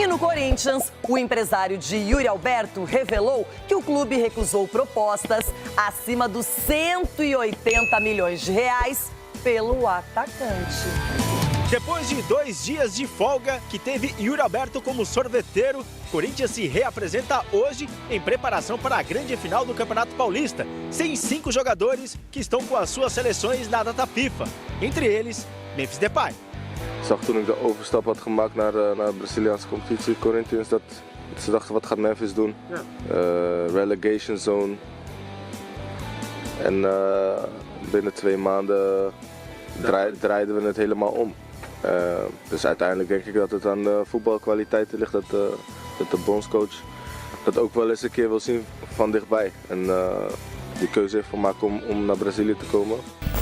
E no Corinthians, o empresário de Yuri Alberto revelou que o clube recusou propostas acima dos 180 milhões de reais pelo atacante. Depois de 2 dias de folga que teve Yuri Alberto como sorveteiro, o Corinthians se reapresenta hoje em preparação para a grande final do Campeonato Paulista, sem 5 jogadores que estão com as suas seleções na data FIFA, entre eles Memphis Depay. Ik zag toen ik de overstap had gemaakt naar de Braziliaanse competitie, Corinthians, dat ze dachten wat gaat Memphis doen. Relegation zone. En binnen 2 maanden draaiden we het helemaal om. Dus uiteindelijk denk ik dat het aan de voetbalkwaliteiten ligt, dat de bondscoach dat ook wel eens een keer wil zien van dichtbij. En die keuze heeft gemaakt om naar Brazilië te komen.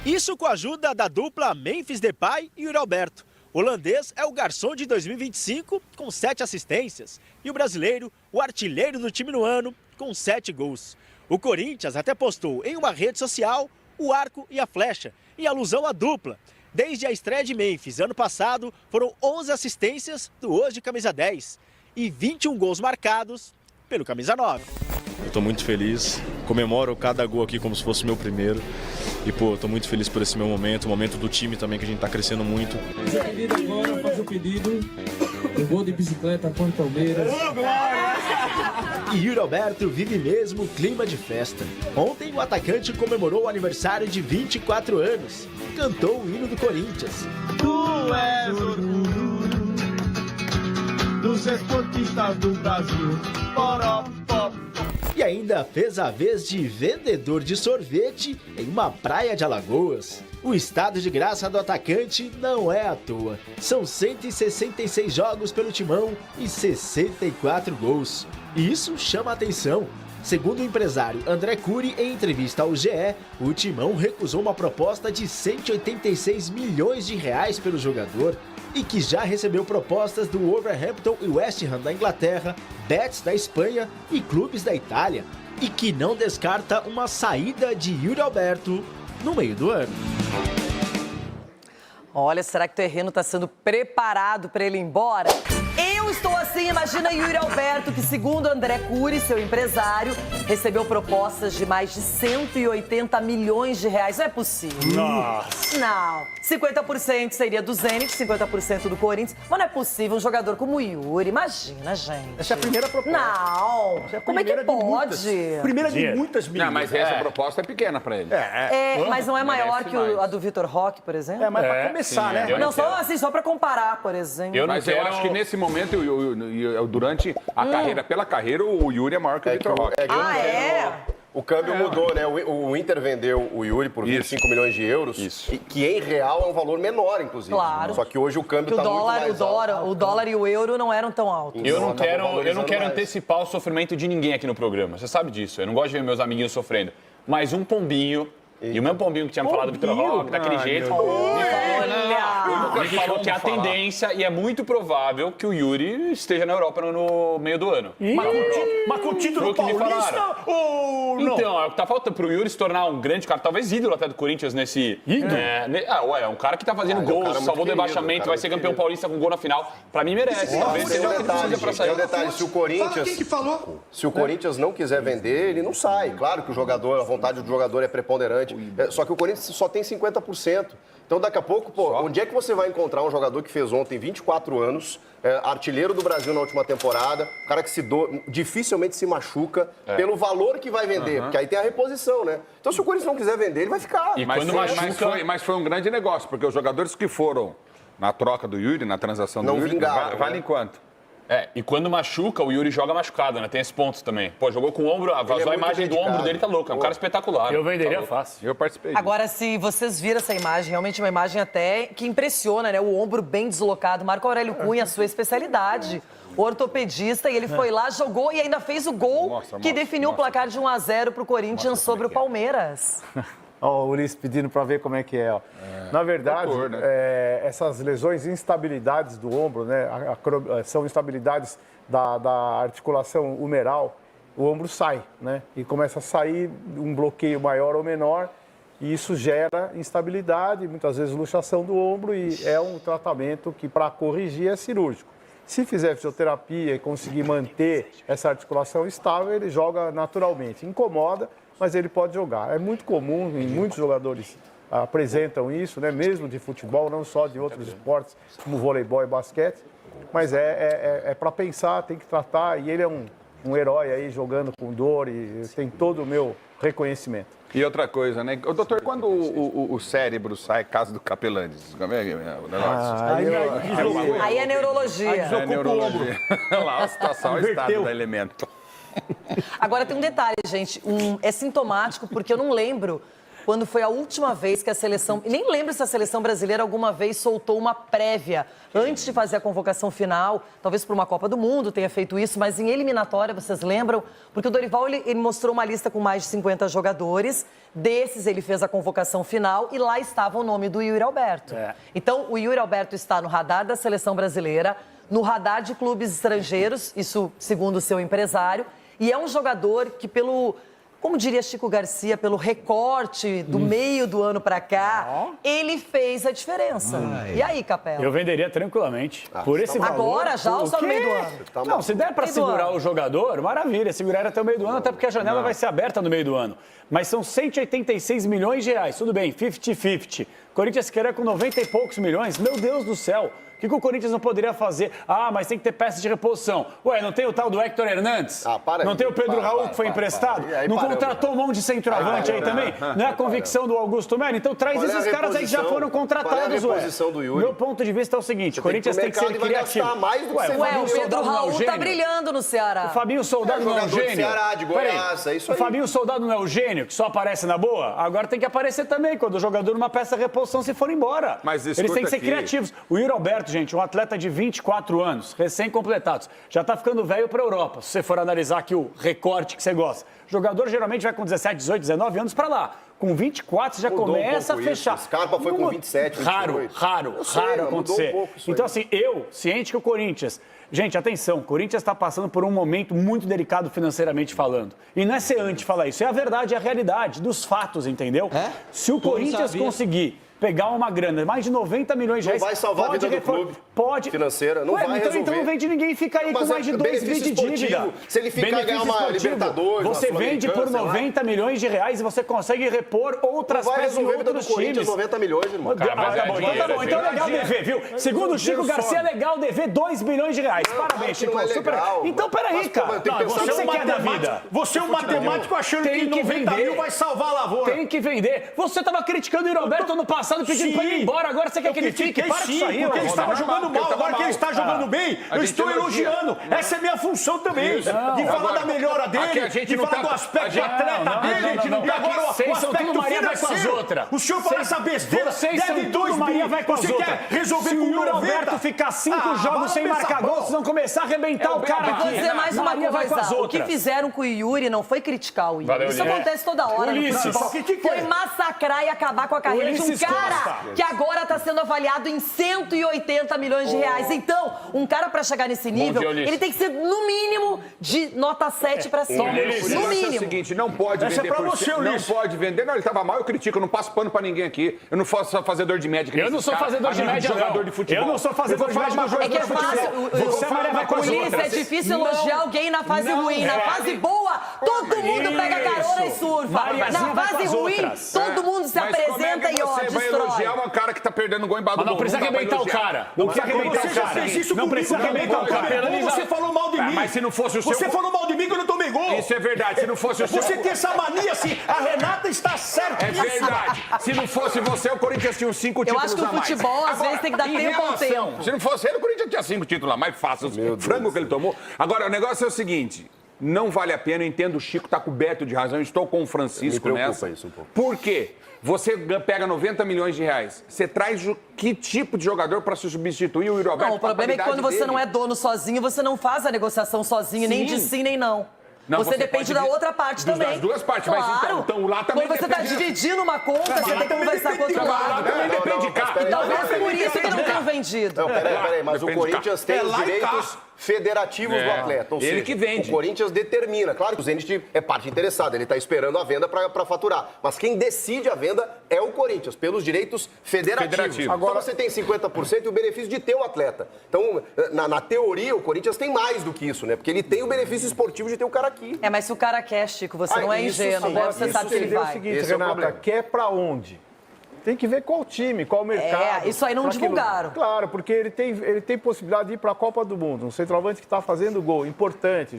Isso com a ajuda da dupla Memphis Depay e Yuri Alberto. O holandês é o garçom de 2025 com 7 assistências e o brasileiro, o artilheiro do time no ano, com 7 gols. O Corinthians até postou em uma rede social o arco e a flecha, em alusão à dupla. Desde a estreia de Memphis, ano passado, foram 11 assistências do hoje camisa 10 e 21 gols marcados pelo camisa 9. Eu estou muito feliz, comemoro cada gol aqui como se fosse o meu primeiro. E, pô, estou muito feliz por esse meu momento, o momento do time também, que a gente está crescendo muito. Fazer pedido agora, fazer o pedido. Eu vou de bicicleta com o Palmeiras. E Yuri Alberto vive mesmo o clima de festa. Ontem o atacante comemorou o aniversário de 24 anos. Cantou o hino do Corinthians. Tu és orgulho dos esportistas do Brasil. Poró, pó. E ainda fez a vez de vendedor de sorvete em uma praia de Alagoas. O estado de graça do atacante não é à toa. São 166 jogos pelo Timão e 64 gols. E isso chama a atenção. Segundo o empresário André Cury, em entrevista ao GE, o Timão recusou uma proposta de 186 milhões de reais pelo jogador e que já recebeu propostas do Wolverhampton e West Ham da Inglaterra, Betis da Espanha e clubes da Itália, e que não descarta uma saída de Yuri Alberto no meio do ano. Olha, será que o terreno está sendo preparado para ele ir embora? Eu estou assim, imagina Yuri Alberto, que segundo André Cury, seu empresário, recebeu propostas de mais de 180 milhões de reais. Não é possível. Nossa! Não. 50% seria do Zenit, 50% do Corinthians. Mas não é possível um jogador como o Yuri. Imagina, gente. Essa é a primeira proposta. Não. Essa é a Como é que primeira de muitas. pode? Primeira de muitas milhas. Não, mas essa proposta é pequena pra ele. Mas não é maior Merece que mais. a do Vitor Roque, por exemplo? Mas pra começar, sim, né? eu Não, quero. só assim, só para comparar, por exemplo. Mas eu acho que nesse momento, durante a carreira, pela carreira, o Yuri é maior que o Vitor Roque. O câmbio mudou, né? O Inter vendeu o Yuri por 25 milhões de euros, que em real é um valor menor, inclusive. Claro. Só que hoje o câmbio está muito mais alto. O dólar e o euro não eram tão altos. Eu não quero mais. antecipar o sofrimento de ninguém aqui no programa. Você sabe disso. Eu não gosto de ver meus amiguinhos sofrendo. Mas um pombinho, e o mesmo pombinho que tinha me falado do Vitor Roque, daquele jeito, me falou que é a tendência e é muito provável que o Yuri esteja na Europa no meio do ano. Mas com o título Foi o que me paulista falaram. ou não? Então, é o que tá faltando pro Yuri se tornar um grande cara, talvez ídolo até do Corinthians nesse... É um cara que tá fazendo gols, salvou o rebaixamento, vai ser campeão paulista com gol na final. Pra mim merece. Talvez seja o que ele precisa pra sair. Tem um detalhe, se o Corinthians não quiser vender, ele não sai. Claro que a vontade do jogador é preponderante. Só que o Corinthians só tem 50%. Então, daqui a pouco, onde é que você vai encontrar um jogador que fez ontem 24 anos, artilheiro do Brasil na última temporada, cara que dificilmente se machuca pelo valor que vai vender, porque aí tem a reposição, né? Então, se o Corinthians não quiser vender, ele vai ficar. Mas foi um grande negócio, porque os jogadores que foram na troca do Yuri, na transação do Yuri, valem quanto? E quando machuca, o Yuri joga machucado, né? Tem esse ponto também. Pô, jogou com o ombro, vazou a imagem do ombro dele, tá louco. É um cara espetacular. Eu venderia fácil. Eu participei. Agora, se vocês viram essa imagem, realmente uma imagem até que impressiona, né? O ombro bem deslocado. Marco Aurélio Cunha, a sua especialidade. O ortopedista, e ele foi lá, jogou e ainda fez o gol que definiu o placar de 1-0 pro Corinthians sobre o Palmeiras. Ó, o Ulisses pedindo para ver como é que é. Ó. Na verdade, essas lesões, instabilidades do ombro, né, são instabilidades da articulação humeral, o ombro sai, né, e começa a sair um bloqueio maior ou menor, e isso gera instabilidade, muitas vezes luxação do ombro, e é um tratamento que, para corrigir, é cirúrgico. Se fizer fisioterapia e conseguir manter essa articulação estável, ele joga naturalmente. Incomoda, mas ele pode jogar. É muito comum, e muitos jogadores apresentam isso, né? Mesmo de futebol, não só de outros esportes, como voleibol e basquete. Mas é para pensar, tem que tratar, e ele é um herói aí jogando com dor e tem todo o meu reconhecimento. E outra coisa, né? Doutor, quando o cérebro sai, caso do Capelandes, como é o negócio? Aí é neurologia. É neurologia. Lá a situação, o estado da elemento. Agora tem um detalhe, gente. É sintomático, porque eu não lembro quando foi a última vez que a seleção... E nem lembro se a seleção brasileira alguma vez soltou uma prévia antes de fazer a convocação final, talvez para uma Copa do Mundo tenha feito isso, mas em eliminatória, vocês lembram? Porque o Dorival, ele mostrou uma lista com mais de 50 jogadores, desses ele fez a convocação final e lá estava o nome do Yuri Alberto. Então, o Yuri Alberto está no radar da seleção brasileira, no radar de clubes estrangeiros, isso segundo o seu empresário, e é um jogador que como diria Chico Garcia, pelo recorte do meio do ano para cá, ele fez a diferença. E aí, Capela? Eu venderia tranquilamente. Por esse valor. Agora, já ou só no meio do ano? Não, se der para segurar o jogador, maravilha. Segurar até o meio do ano, até porque a janela vai ser aberta no meio do ano. Mas são 186 milhões de reais. Tudo bem, 50-50. Corinthians quer com 90 e poucos milhões. Meu Deus do céu. O que o Corinthians não poderia fazer? Mas tem que ter peça de reposição. Ué, não tem o tal do Hector Hernandes? Não tem o Pedro Raul que foi emprestado? Não contratou um monte de centroavante aí também? Não é a convicção do Augusto Melo? Então traz esses caras aí que já foram contratados, ué. Meu ponto de vista é o seguinte, o Corinthians tem que ser criativo. Ué, o Pedro Raul tá brilhando no Ceará. O Fabinho Soldado não é um gênio? Ceará, de Goiás, é isso aí. O Fabinho Soldado não é o gênio que só aparece na boa? Agora tem que aparecer também quando o jogador numa peça de reposição se for embora. Eles têm que ser criativos. O Yuri Alberto, gente, um atleta de 24 anos, recém-completados, já tá ficando velho para a Europa. Se você for analisar aqui o recorte que você gosta. O jogador geralmente vai com 17, 18, 19 anos para lá. Com 24 você já começa a fechar. Scarpa foi com 27, 28. Raro acontecer. Então assim, eu, ciente que o Corinthians... Gente, atenção, o Corinthians está passando por um momento muito delicado financeiramente falando. E não é ser anti falar isso, é a verdade, é a realidade dos fatos, entendeu? Se o Corinthians conseguir pegar uma grana, mais de 90 milhões de reais... Não vai salvar a vida do clube financeira, não vai resolver. Então não vende ninguém e fica aí com mais de 2 bi de dívida. Se ele ficar ganhar uma Libertadores, você vende por 90 milhões de reais e você consegue repor outras peças em outros times. 90 milhões, irmão. Tá bom, então é legal dever, viu? Segundo o Chico Garcia, é legal dever 2 bilhões de reais. Parabéns, Chico. Então, peraí, cara. O que você quer da vida? Você é um matemático achando que 90 mil vai salvar a lavoura. Tem que vender. Você estava criticando o Roberto ano passado, pedindo pra ele ir embora, agora você quer que ele fique? Para com isso aí, porque ele estava jogando mal, agora que ele está jogando bem, eu estou elogiando. Essa é minha função também, de falar da melhora dele, de falar do aspecto de atleta dele, e agora o aspecto financeiro. O senhor fala essa besteira, deve 2 Maria vai com você quer resolver com o Yuri Alberto ficar 5 jogos sem marcar gol, vocês vão começar a arrebentar o cara aqui. Vou dizer mais uma coisa, o que fizeram com o Yuri não foi criticar o Yuri. Isso acontece toda hora no futebol. Foi massacrar e acabar com a carreira de um cara que agora está sendo avaliado em 180 milhões de reais. Então, um cara para chegar nesse nível, ele tem que ser, no mínimo, de nota 7 para cima. No mínimo. É o seguinte, não pode vender por cima. Não pode vender. Não, ele estava mal, eu critico. Eu não passo pano para ninguém aqui. Eu não sou fazedor de média. Eu não sou fazedor de média, jogador de futebol. Eu não sou fazedor de média, jogador de futebol. Ulisses, é difícil elogiar alguém na fase ruim. Na fase boa, todo mundo pega carona e surfa. Na fase ruim, todo mundo se apresenta e ó, destrói. Você vai elogiar um cara que tá perdendo gol embaixo do gol. Não precisa arrebentar o cara. Não precisa arrebentar o cara. Não precisa arrebentar o cara. Você falou mal de mim. Mas se não fosse o seu... Você falou mal de mim que eu não tomei gol. Isso é verdade. Se não fosse o seu... Você tem essa mania assim. A Renata está certa. É verdade. Se não fosse você, o Corinthians tinha uns 5 títulos a mais. Eu acho que o futebol, às vezes, tem que dar tempo ao tempo. Se não fosse ele, o Corinthians tinha 5 títulos a mais fácil. O frango que ele tomou. Agora, o negócio é o seguinte... Não vale a pena, eu entendo, o Chico está coberto de razão, eu estou com o Francisco nessa. Isso um pouco. Por quê? Você pega 90 milhões de reais, você traz que tipo de jogador para se substituir o Yuri Alberto? Não, o problema é que quando você não é dono sozinho, você não faz a negociação sozinho, nem de sim, nem não. Não, você depende da outra parte também. Das duas partes, claro. Mas então lá também quando você está dividindo uma conta, você tem que conversar com o outro lado. Também depende de cá. Talvez por isso que não tenham vendido. Não, peraí, mas o Corinthians tem os direitos federativos do atleta. Ou ele seja, que vende. O Corinthians determina. Claro que o Zenit é parte interessada, ele está esperando a venda para faturar. Mas quem decide a venda é o Corinthians, pelos direitos federativos. Agora você tem 50% e o benefício de ter o atleta. Então, na teoria, o Corinthians tem mais do que isso, né? Porque ele tem o benefício esportivo de ter o cara aqui. Mas se o cara quer, Chico, você não é ingênuo, né? Você sabe que ele vai. É o seguinte, Renata, quer pra onde? Tem que ver qual time, qual mercado. Isso aí não divulgaram. Claro, porque ele tem possibilidade de ir para a Copa do Mundo. Um centroavante que está fazendo gol, importante,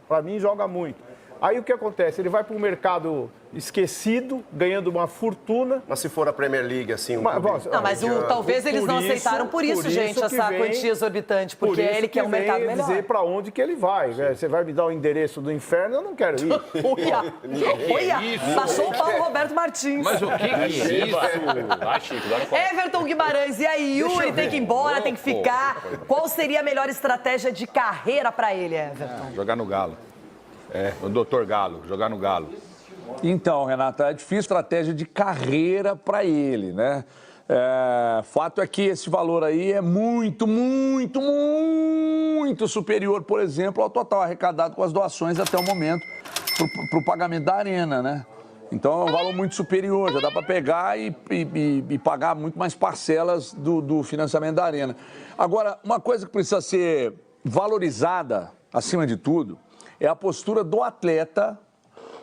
para mim, joga muito. Aí o que acontece? Ele vai para um mercado esquecido, ganhando uma fortuna. Mas se for a Premier League, assim... Talvez eles não aceitaram por isso, gente, essa quantia exorbitante, porque ele quer um mercado melhor. Dizer para onde que ele vai. Você vai me dar o endereço do inferno? Eu não quero ir. Olha, baixou o Paulo Roberto Martins. Mas o que é isso? Vai, Chico, Everton Guimarães, e aí, Yuri tem que ir embora, tem que ficar. Qual seria a melhor estratégia de carreira para ele, Everton? Jogar no Galo. O doutor Galo, jogar no Galo. Então, Renata, é difícil estratégia de carreira para ele, né? Fato é que esse valor aí é muito, muito, muito superior, por exemplo, ao total arrecadado com as doações até o momento para o pagamento da Arena, né? Então é um valor muito superior, já dá para pegar e pagar muito mais parcelas do financiamento da Arena. Agora, uma coisa que precisa ser valorizada, acima de tudo, é a postura do atleta,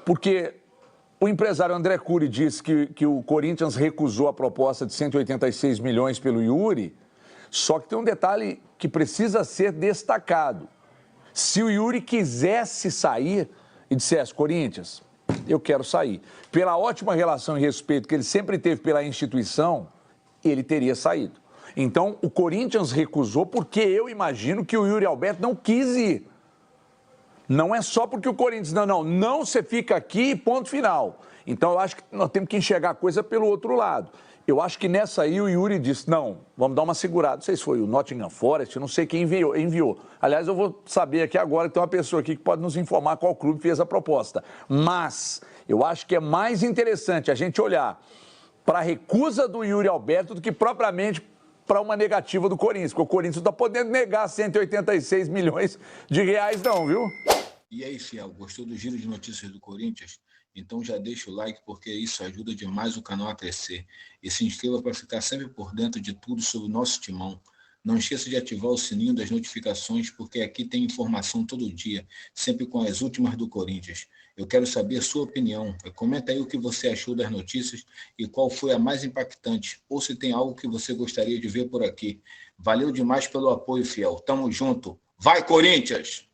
porque o empresário André Cury disse que o Corinthians recusou a proposta de 186 milhões pelo Yuri, só que tem um detalhe que precisa ser destacado. Se o Yuri quisesse sair e dissesse, Corinthians, eu quero sair, pela ótima relação e respeito que ele sempre teve pela instituição, ele teria saído. Então, o Corinthians recusou porque eu imagino que o Yuri Alberto não quis ir. Não é só porque o Corinthians, não, você fica aqui, ponto final. Então, eu acho que nós temos que enxergar a coisa pelo outro lado. Eu acho que nessa aí o Yuri disse, não, vamos dar uma segurada. Não sei se foi o Nottingham Forest, não sei quem enviou. Aliás, eu vou saber aqui agora que tem uma pessoa aqui que pode nos informar qual clube fez a proposta. Mas eu acho que é mais interessante a gente olhar para a recusa do Yuri Alberto do que propriamente para uma negativa do Corinthians, porque o Corinthians não está podendo negar 186 milhões de reais não, viu? E aí, fiel, gostou do giro de notícias do Corinthians? Então já deixa o like, porque isso ajuda demais o canal a crescer. E se inscreva para ficar sempre por dentro de tudo sobre o nosso timão. Não esqueça de ativar o sininho das notificações, porque aqui tem informação todo dia, sempre com as últimas do Corinthians. Eu quero saber a sua opinião. Comenta aí o que você achou das notícias e qual foi a mais impactante, ou se tem algo que você gostaria de ver por aqui. Valeu demais pelo apoio, fiel. Tamo junto. Vai, Corinthians!